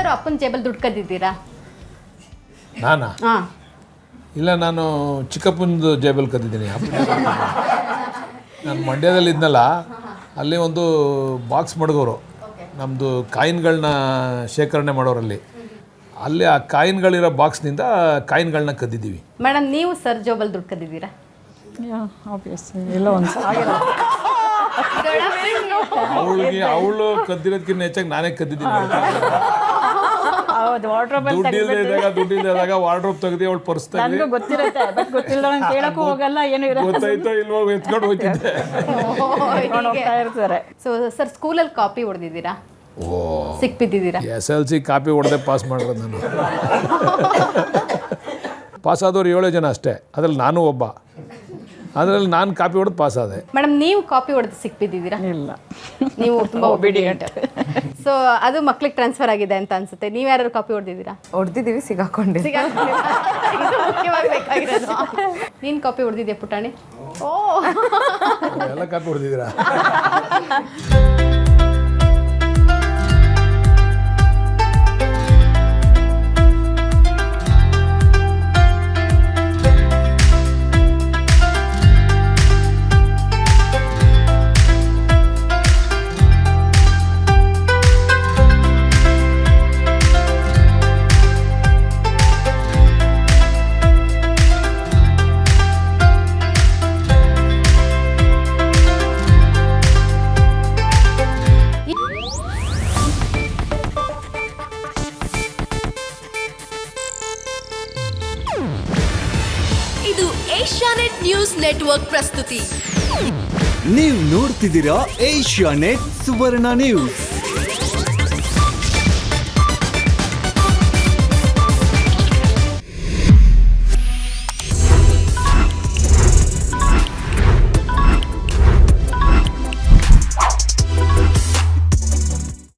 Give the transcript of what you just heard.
ಯಾವತ್ತಾರು ಅಪ್ಪನ ಜೇಬಲ್ ದುಡ್ಡು ಕದ್ದಿದ್ದೀರಾ? ನಾನಾ? ಹಾಂ. ಇಲ್ಲ, ನಾನು ಚಿಕ್ಕಪ್ಪಂದು ಜೇಬಲ್ಲಿ ಕದ್ದಿದ್ದೀನಿ. ನಾನು ಮಂಡ್ಯದಲ್ಲಿ ಇದ್ನಲ್ಲ, ಅಲ್ಲಿ ಒಂದು ಬಾಕ್ಸ್ ಮಡಗೋರು, ನಮ್ಮದು ಕಾಯಿನ್ಗಳನ್ನ ಶೇಖರಣೆ ಮಾಡೋರಲ್ಲಿ. ಅಲ್ಲಿ ಆ ಕಾಯಿನ್ಗಳಿರೋ ಬಾಕ್ಸ್ನಿಂದ ಕಾಯಿನ್ಗಳನ್ನ ಕದ್ದಿದ್ದೀವಿ. ಮೇಡಮ್, ನೀವು ಸರ್ ಜೇಬಲ್ ದುಡ್ಡು ಕದ್ದಿದ್ದೀರಾ? ಇಲ್ಲ ಒಂದು ಅವಳು ಕದ್ದಿರೋದಕ್ಕಿಂತ ಹೆಚ್ಚಾಗಿ ನಾನೇ ಕದ್ದಿದ್ದೀನಿ. ಹೌದು, ದುಡ್ಡಿಲ್ಲದಾಗ ವಾರ್ಡ್ರೋಬ್ ತೆಗ್ದು ಅವಳು ಪರ್ಸ್ ತೆಗ್ದು ಗೊತ್ತಿರುತ್ತೆ, ಬಟ್ ಗೊತ್ತಿಲ್ಲ, ನಂಗೆ ಕೇಳಕ್ಕೂ ಹೋಗಲ್ಲ, ಏನು ಗೊತ್ತಾಯ್ತೋ ಇಲ್ವೋ ಎತ್ಕೊಂಡು ಹೋಗ್ತಿದ್ದೆ. ಹೋಗ್ತಾ ಇರ್ತಾರೆ. ಸೊ ಸರ್, ಸ್ಕೂಲಲ್ಲಿ ಕಾಪಿ ಹೊಡೆದಿದ್ದೀರಾ? ಓ, ಸಿಕ್ಬಿದ್ದಿದ್ದೀರಾ? SLC ಕಾಪಿ ಹೊಡೆದೇ ಪಾಸ್ ಮಾಡಿರೋದು ನಾನು. ಪಾಸ್ ಆದವ್ರು 7 ಜನ ಅಷ್ಟೇ, ಅದ್ರಲ್ಲಿ ನಾನು ಒಬ್ಬ. ಅದರಲ್ಲಿ ನಾನು ಕಾಪಿ ಹೊಡೆದು ಪಾಸ್ ಆದೆ. ಮೇಡಮ್, ನೀವು ಕಾಪಿ ಹೊಡೆದು ಸಿಕ್ಬಿದ್ದಿದ್ದೀರಾ? ಇಲ್ಲ, ನೀವು ತುಂಬ ಒಬಿಡಿಯಂಟ್. ಸೊ ಅದು ಮಕ್ಳಿಗೆ ಟ್ರಾನ್ಸ್ಫರ್ ಆಗಿದೆ ಅಂತ ಅನ್ಸುತ್ತೆ. ನೀವು ಯಾರು ಕಾಪಿ ಹೊಡೆದಿದ್ದೀರಾ? ಹೊಡೆದಿದ್ದೀವಿ, ಸಿಗಾಕೊಂಡಿದ್ದೀವಿ. ನೀನು ಕಾಪಿ ಹೊಡೆದಿದ್ಯಾ ಪುಟಾಣಿ? ಓ, ಎಲ್ಲ ಕಾಪಿ ಹೊಡೆದಿದ್ದೀರಾ? ಇದು ಏಷ್ಯಾನೆಟ್ ನ್ಯೂಸ್ ನೆಟ್ವರ್ಕ್ ಪ್ರಸ್ತುತಿ. ನೀವು ನೋಡ್ತಿದ್ದೀರಾ ಏಷ್ಯಾನೆಟ್ ಸುವರ್ಣ ನ್ಯೂಸ್.